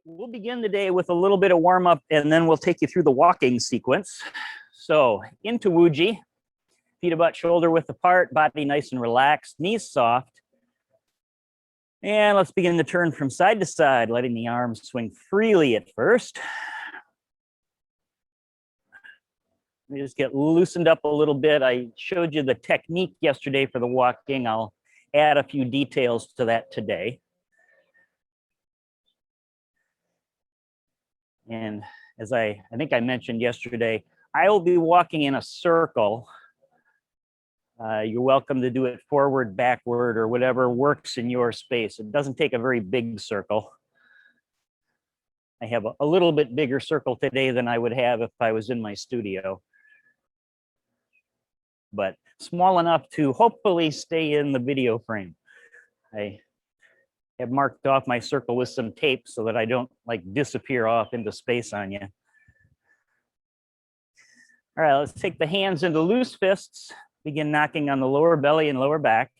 We'll begin the day with a little bit of warm up and then we'll take you through the walking sequence. So into Wuji, feet about shoulder width apart, body nice and relaxed, knees soft. And let's begin the turn from side to side, letting the arms swing freely at first. Let me just get loosened up a little bit. I showed you the technique yesterday for the walking. I'll add a few details to that today. And as I think I mentioned yesterday, I will be walking in a circle. You're welcome to do it forward, backward, or whatever works in your space. It doesn't take a very big circle. I have a little bit bigger circle today than I would have if I was in my studio, but small enough to hopefully stay in the video frame. I have marked off my circle with some tape so that I don't like disappear off into space on you. All right, let's take the hands into loose fists. Begin knocking on the lower belly and lower back.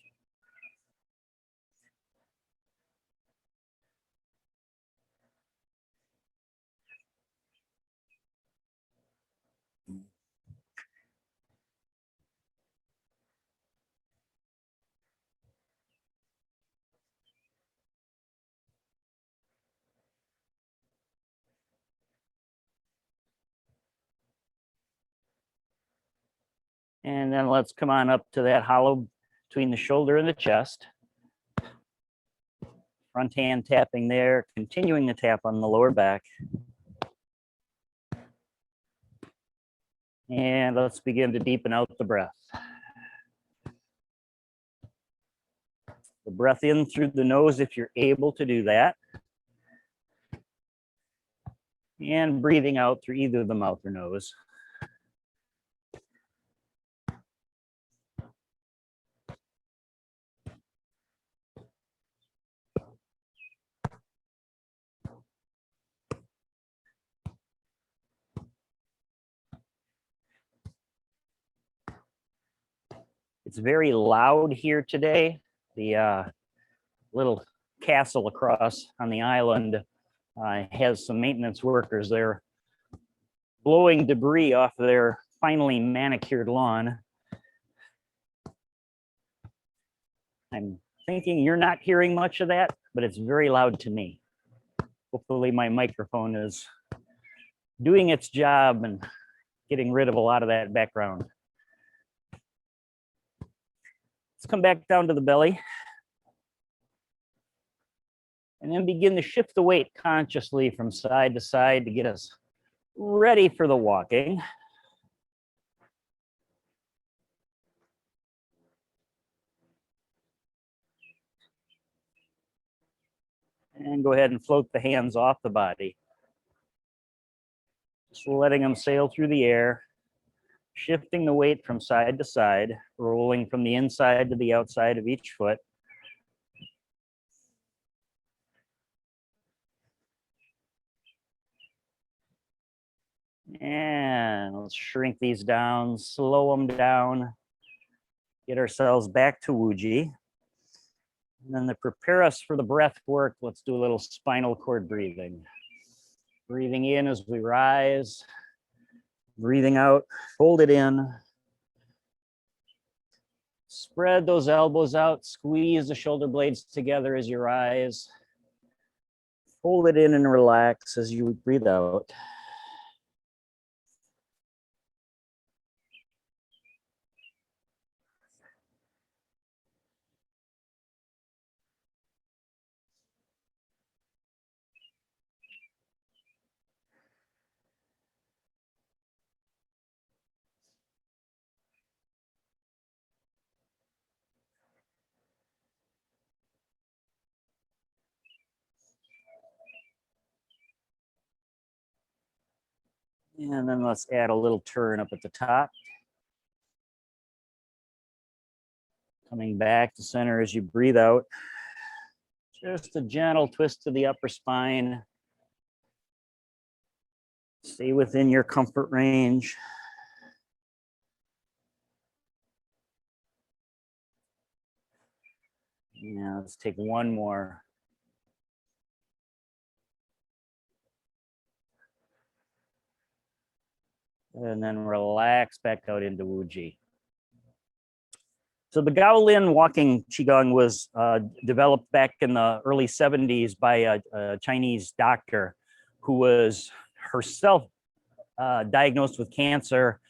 And then let's come on up to that hollow between the shoulder and the chest. Front hand tapping there, continuing to tap on the lower back. And let's begin to deepen out the breath. The breath in through the nose if you're able to do that. And breathing out through either the mouth or nose. It's very loud here today. The little castle across on the island has some maintenance workers there blowing debris off their finely manicured lawn. I'm thinking you're not hearing much of that, but it's very loud to me. Hopefully my microphone is doing its job and getting rid of a lot of that background. Let's come back down to the belly. And then begin to shift the weight consciously from side to side to get us ready for the walking. And go ahead and float the hands off the body. Just letting them sail through the air. Shifting the weight from side to side, rolling from the inside to the outside of each foot. And let's shrink these down, slow them down, get ourselves back to Wuji. And then to prepare us for the breath work, let's do a little spinal cord breathing. Breathing in as we rise. Breathing out, fold it in. Spread those elbows out, squeeze the shoulder blades together as you rise. Fold it in and relax as you breathe out. And then let's add a little turn up at the top. Coming back to center as you breathe out. Just a gentle twist to the upper spine. Stay within your comfort range. Yeah, let's take one more. and then relax back out into Wuji. So the Gaolin walking Qigong was developed back in the early 70s by a Chinese doctor who was herself diagnosed with cancer.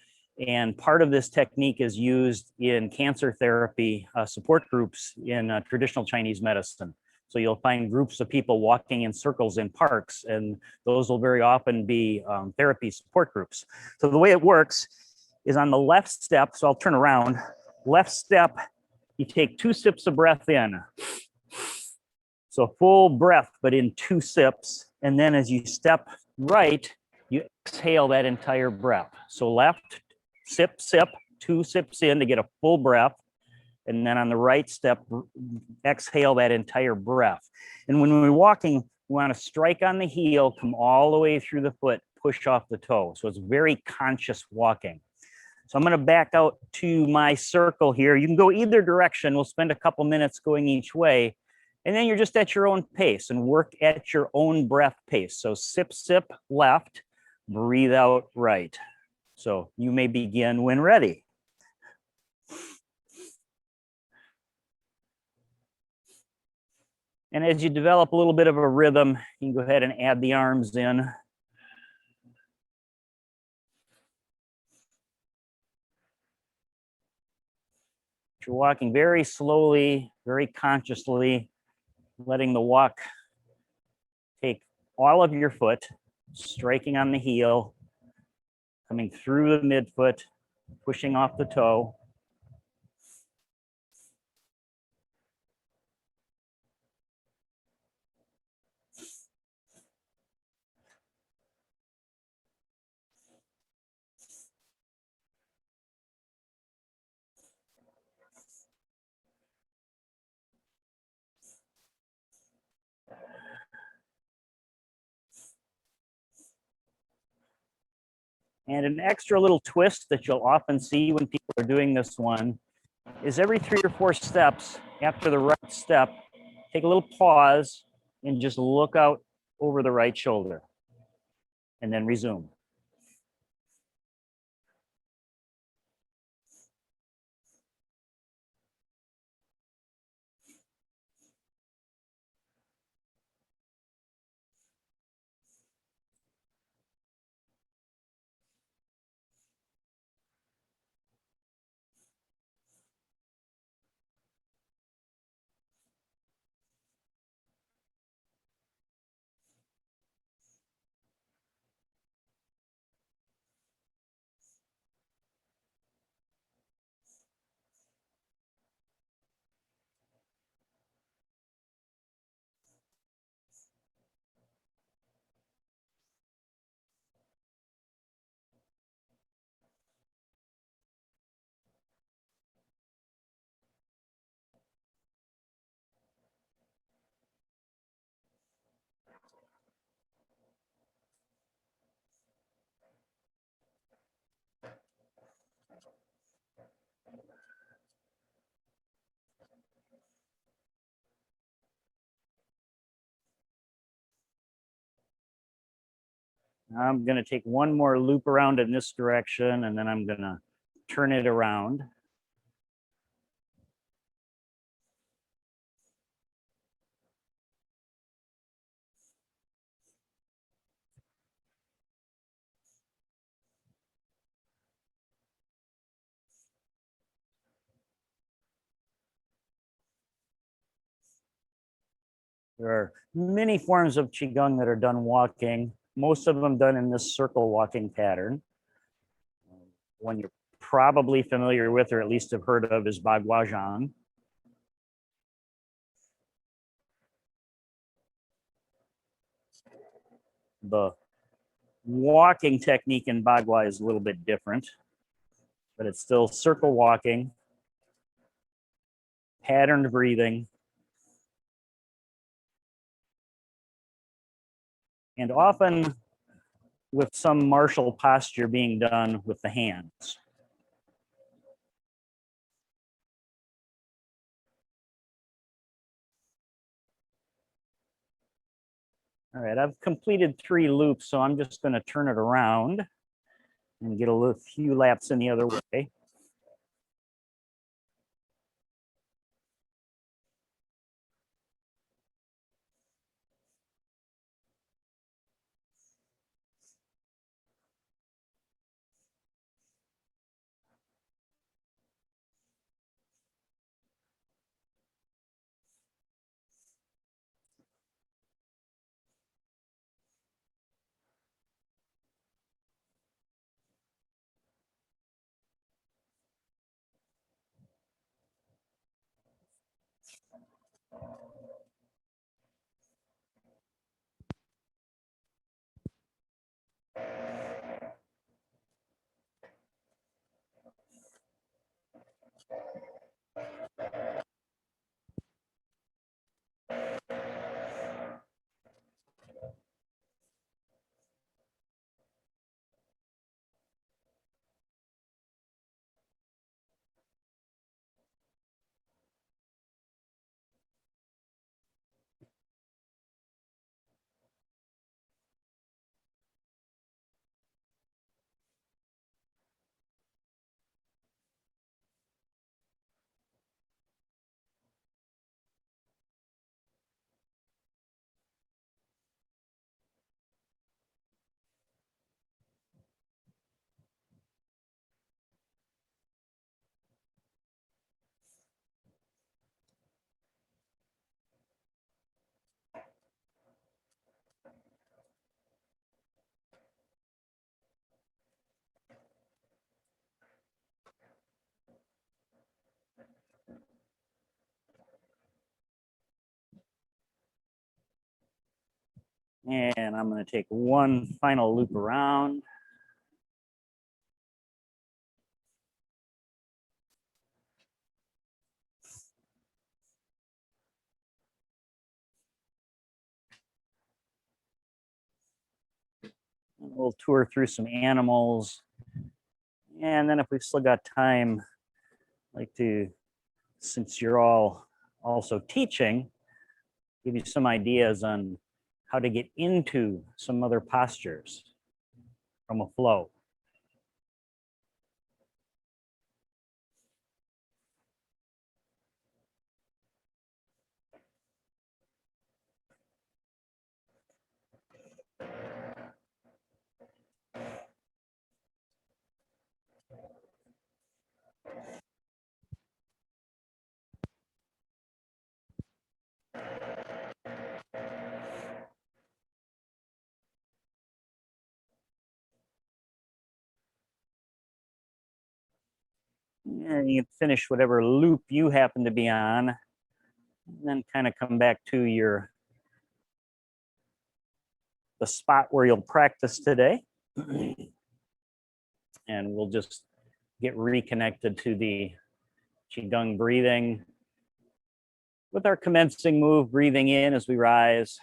And part of this technique is used in cancer therapy support groups in traditional Chinese medicine. So you'll find groups of people walking in circles in parks, and those will very often be therapy support groups. So the way it works is on the left step, so I'll turn around, left step, you take 2 sips of breath in. So full breath, but in 2 sips. And then as you step right, you exhale that entire breath. So left, sip, sip, 2 sips in to get a full breath. And then on the right step, exhale that entire breath. And when we're walking, we want to strike on the heel, come all the way through the foot, push off the toe. So it's very conscious walking. So I'm going to back out to my circle here. You can go either direction. We'll spend a couple minutes going each way. And then you're just at your own pace and work at your own breath pace. So sip, sip, left, breathe out right. So you may begin when ready. And as you develop a little bit of a rhythm, you can go ahead and add the arms in. You're walking very slowly, very consciously, letting the walk take all of your foot, striking on the heel, coming through the midfoot, pushing off the toe. And an extra little twist that you'll often see when people are doing this one is every 3 or 4 steps after the right step, take a little pause and just look out over the right shoulder and then resume. I'm going to take one more loop around in this direction, and then I'm going to turn it around. There are many forms of Qigong that are done walking, most of them done in this circle walking pattern. One you're probably familiar with, or at least have heard of, is Bagua. The walking technique in Bagua is a little bit different, but it's still circle walking, patterned breathing, and often with some martial posture being done with the hands. All right, I've completed 3 loops, so I'm just going to turn it around. and get a few laps in the other way. And I'm going to take one final loop around. We'll tour through some animals. And then if we've still got time, I'd like to, since you're all also teaching, give you some ideas on how to get into some other postures from a flow. And you can finish whatever loop you happen to be on, and then kind of come back to the spot where you'll practice today. And we'll just get reconnected to the Qigong breathing with our commencing move, breathing in as we rise.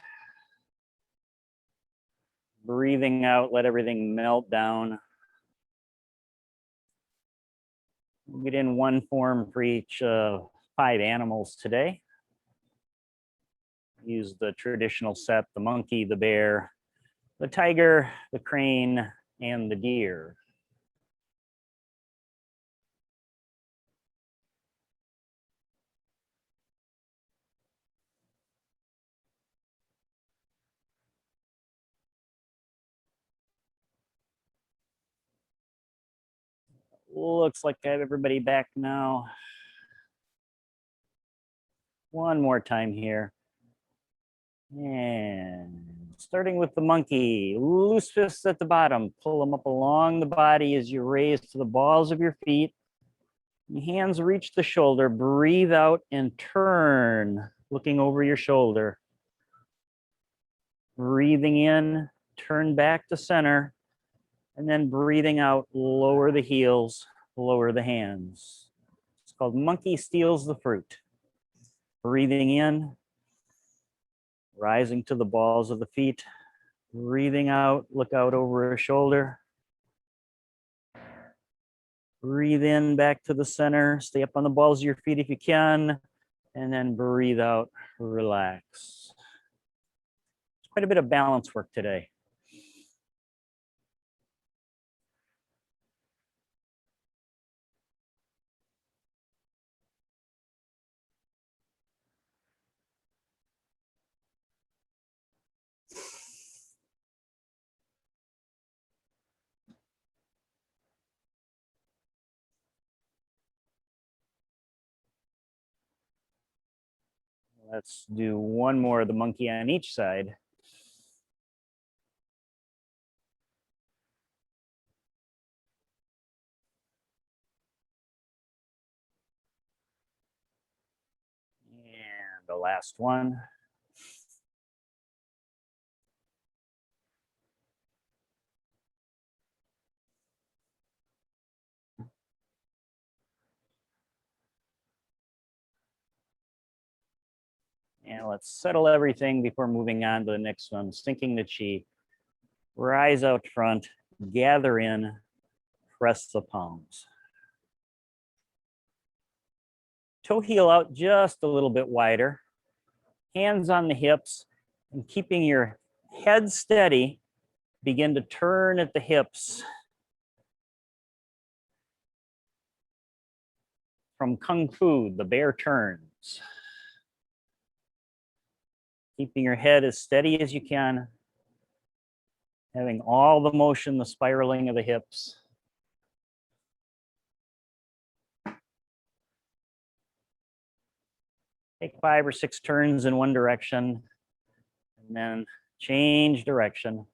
Breathing out, let everything melt down. We'll get in one form for each 5 animals today. Use the traditional set, the monkey, the bear, the tiger, the crane, and the deer. Looks like I have everybody back now. One more time here. And starting with the monkey, loose fists at the bottom. Pull them up along the body as you raise to the balls of your feet. Hands reach the shoulder. Breathe out and turn, looking over your shoulder. Breathing in, turn back to center. And then breathing out, lower the heels, lower the hands. It's called monkey steals the fruit. Breathing in, rising to the balls of the feet. Breathing out, look out over your shoulder. Breathe in back to the center. Stay up on the balls of your feet if you can. And then breathe out, relax. It's quite a bit of balance work today. Let's do one more of the monkey on each side. And the last one. And let's settle everything before moving on to the next one. Sinking the chi. Rise out front, gather in, press the palms. Toe heel out just a little bit wider. Hands on the hips, and keeping your head steady, begin to turn at the hips. From Kung Fu, the bear turns. Keeping your head as steady as you can, having all the motion, the spiraling of the hips. Take 5 or 6 turns in one direction, and then change direction.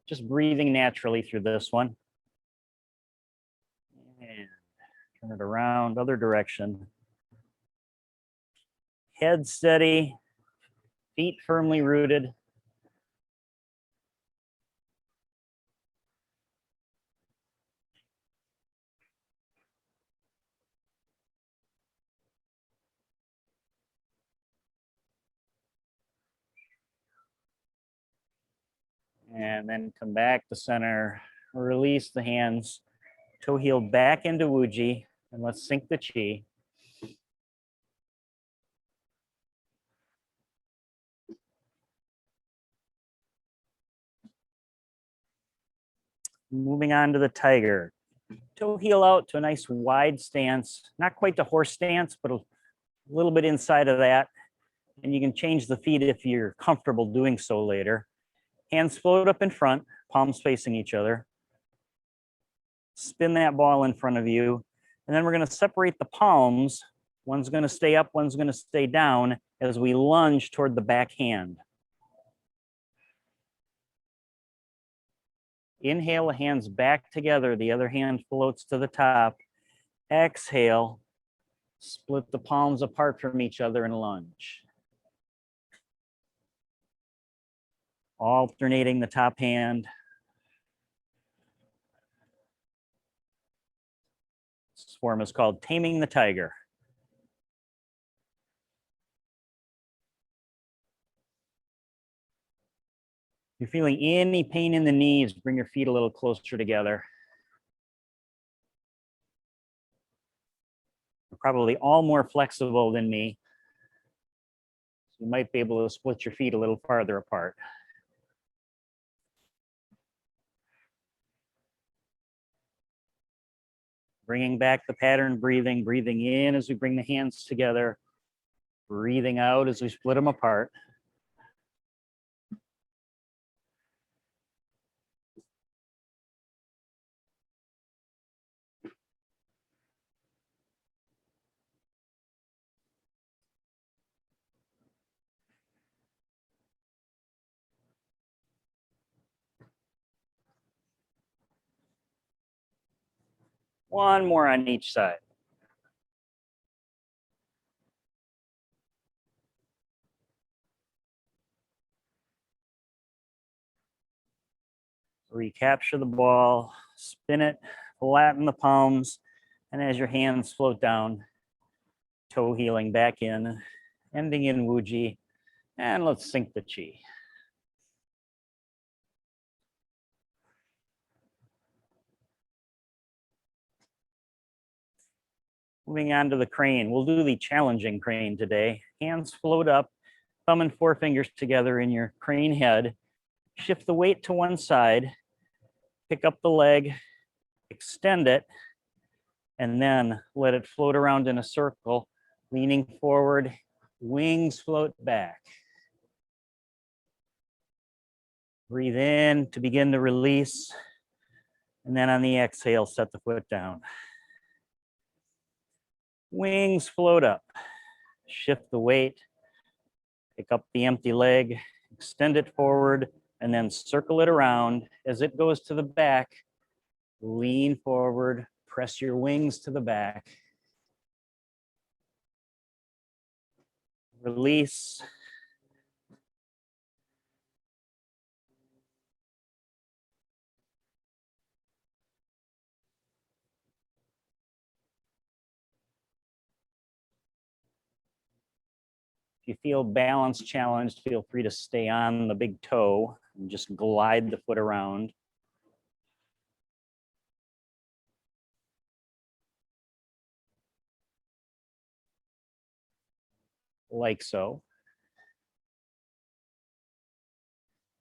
Just breathing naturally through this one. And turn it around, other direction. Head steady, feet firmly rooted. And then come back to center, release the hands, toe heel back into Wuji, and let's sink the chi. Moving on to the tiger. Toe heel out to a nice wide stance, not quite the horse stance, but a little bit inside of that. And you can change the feet if you're comfortable doing so later. Hands float up in front, palms facing each other. Spin that ball in front of you. And then we're going to separate the palms. One's going to stay up, one's going to stay down as we lunge toward the back hand. Inhale, the hands back together. The other hand floats to the top. Exhale, split the palms apart from each other and lunge. Alternating the top hand. This form is called Taming the Tiger. If you're feeling any pain in the knees, bring your feet a little closer together. You're probably all more flexible than me. So you might be able to split your feet a little farther apart. Bringing back the pattern breathing, breathing in as we bring the hands together, breathing out as we split them apart. One more on each side. Recapture the ball, spin it, flatten the palms, and as your hands float down, toe heeling back in, ending in Wuji, and let's sink the chi. Moving on to the crane. We'll do the challenging crane today. Hands float up, thumb and forefingers together in your crane head. Shift the weight to one side, pick up the leg, extend it, and then let it float around in a circle, leaning forward, wings float back. Breathe in to begin to release, and then on the exhale, set the foot down. Wings float up, shift the weight, Pick up the empty leg, extend it forward, and then circle it around. As it goes to the back, lean forward, press your wings to the back. Release. If you feel balance challenged, feel free to stay on the big toe and just glide the foot around. Like so.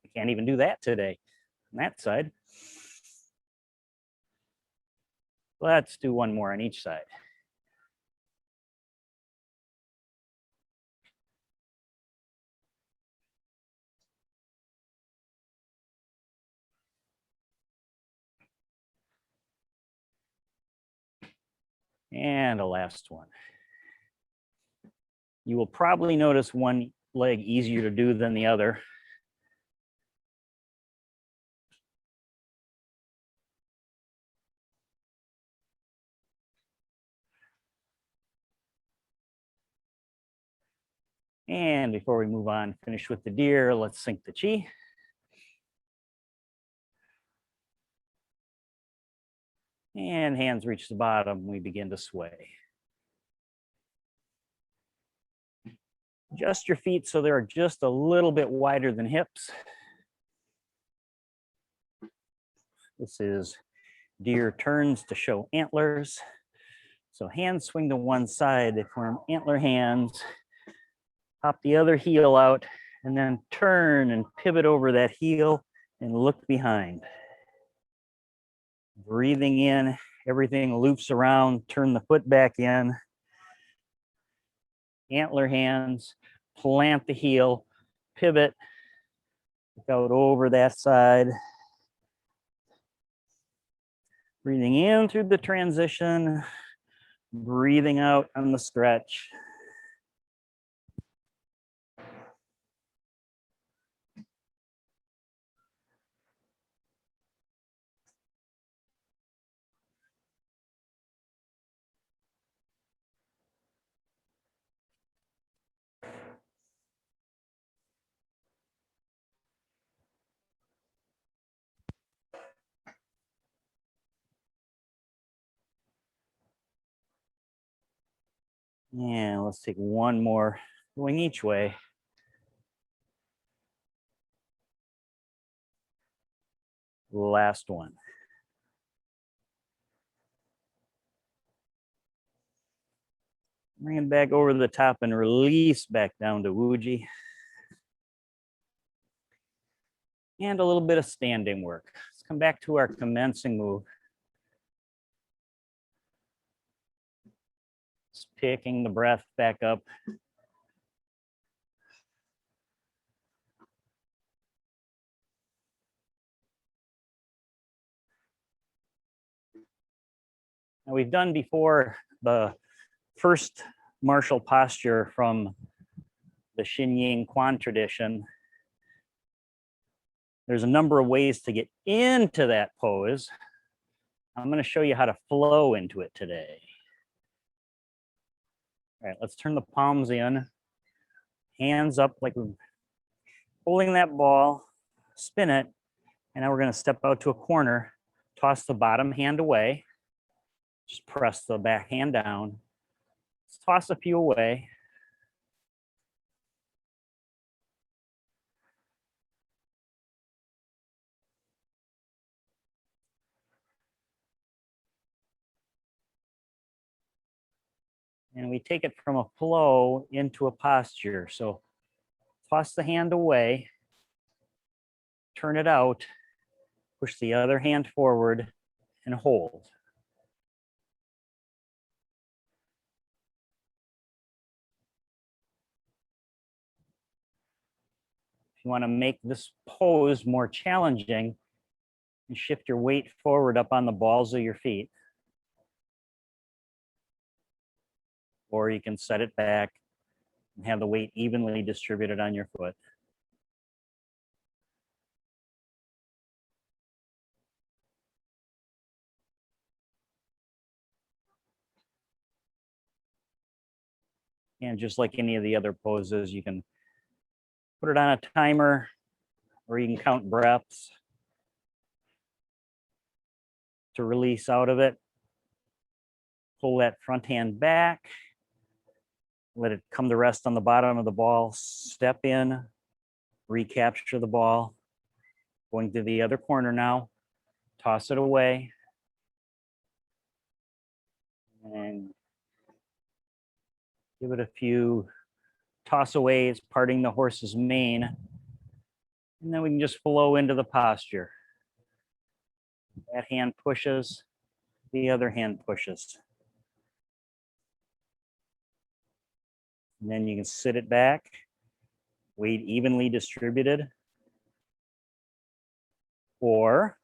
I can't even do that today on that side. Let's do one more on each side. And a last one. You will probably notice one leg easier to do than the other. And before we move on, finish with the deer, let's sync the chi. And hands reach the bottom, we begin to sway. Adjust your feet so they're just a little bit wider than hips. This is deer turns to show antlers. So hands swing to one side, they form antler hands. Pop the other heel out and then turn and pivot over that heel and look behind. Breathing in, everything loops around, turn the foot back in. Antler hands, plant the heel, pivot, look out over that side. Breathing in through the transition, breathing out on the stretch. And let's take one more, going each way. Last one. Bring it back over the top and release back down to Wuji. And a little bit of standing work. Let's come back to our commencing move. Just picking the breath back up. Now we've done before the first martial posture from the Xinyin Quan tradition. There's a number of ways to get into that pose. I'm going to show you how to flow into it today. All right, let's turn the palms in, hands up like we're holding that ball, spin it, and now we're going to step out to a corner, toss the bottom hand away, just press the back hand down, let's toss a few away. And we take it from a flow into a posture. So toss the hand away, turn it out, push the other hand forward and hold. If you want to make this pose more challenging, you shift your weight forward up on the balls of your feet. Or you can set it back, and have the weight evenly distributed on your foot. And just like any of the other poses, you can put it on a timer or you can count breaths to release out of it. Pull that front hand back. Let it come to rest on the bottom of the ball. Step in, recapture the ball. Going to the other corner now. Toss it away. And give it a few tossaways, parting the horse's mane. And then we can just flow into the posture. That hand pushes, the other hand pushes. And then you can sit it back, weight evenly distributed. Or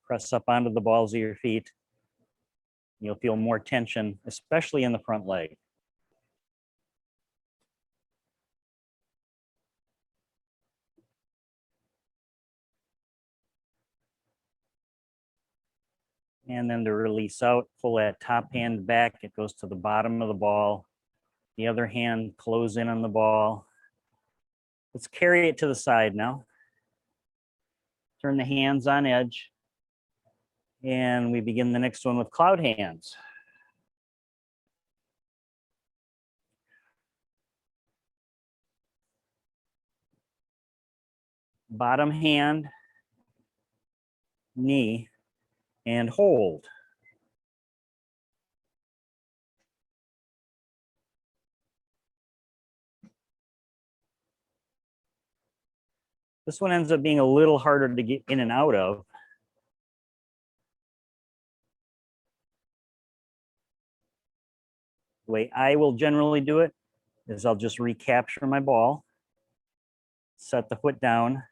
press up onto the balls of your feet. You'll feel more tension, especially in the front leg. And then to release out, pull that top hand back. It goes to the bottom of the ball. The other hand, close in on the ball. Let's carry it to the side now. Turn the hands on edge. And we begin the next one with cloud hands. Bottom hand, knee, and hold. This one ends up being a little harder to get in and out of. The way I will generally do it is I'll just recapture my ball, set the foot down,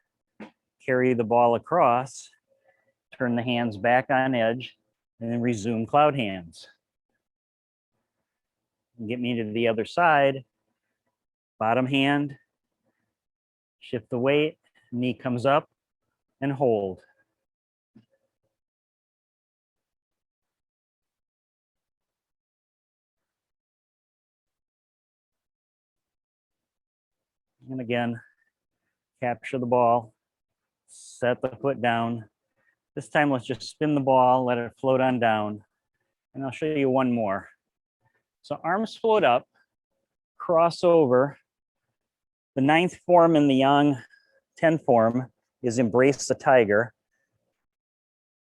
carry the ball across, turn the hands back on edge, and then resume cloud hands. And get me to the other side, bottom hand, shift the weight, knee comes up, and hold. And again, capture the ball, set the foot down. This time, let's just spin the ball, let it float on down. And I'll show you one more. So arms float up, cross over. The 9th form in the Yang 10 form is embrace the tiger.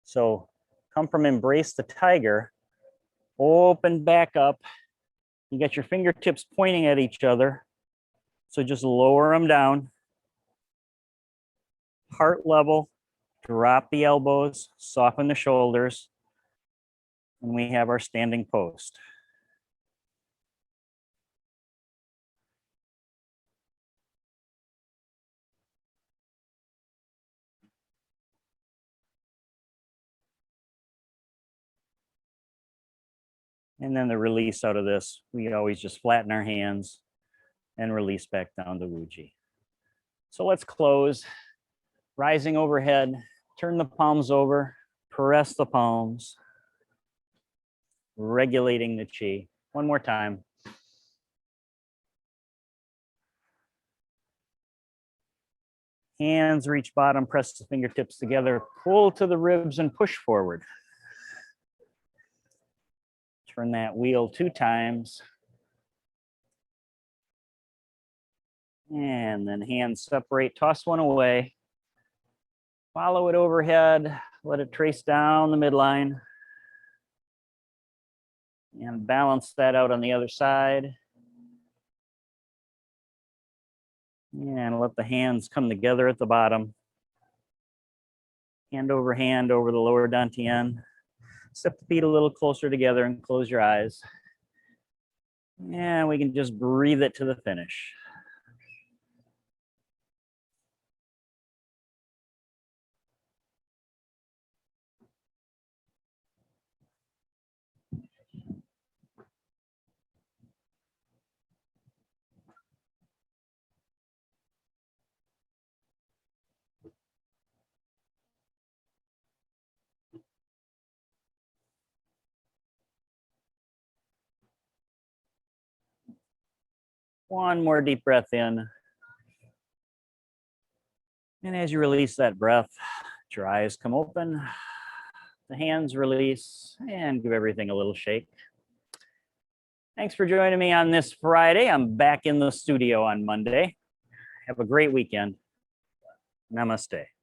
So come from embrace the tiger, open back up. You got your fingertips pointing at each other. So just lower them down. Heart level, drop the elbows, soften the shoulders. And we have our standing post. And then the release out of this, we always just flatten our hands and release back down to Wuji. So let's close. Rising overhead, turn the palms over, press the palms, regulating the chi. One more time. Hands reach bottom, press the fingertips together, pull to the ribs and push forward. Turn that wheel 2 times. And then hands separate, toss one away. Follow it overhead, let it trace down the midline. And balance that out on the other side. And let the hands come together at the bottom. Hand over the lower dantian. Step the feet a little closer together and close your eyes. And we can just breathe it to the finish. One more deep breath in. And as you release that breath, your eyes come open, the hands release, and give everything a little shake. Thanks for joining me on this Friday. I'm back in the studio on Monday. Have a great weekend. Namaste.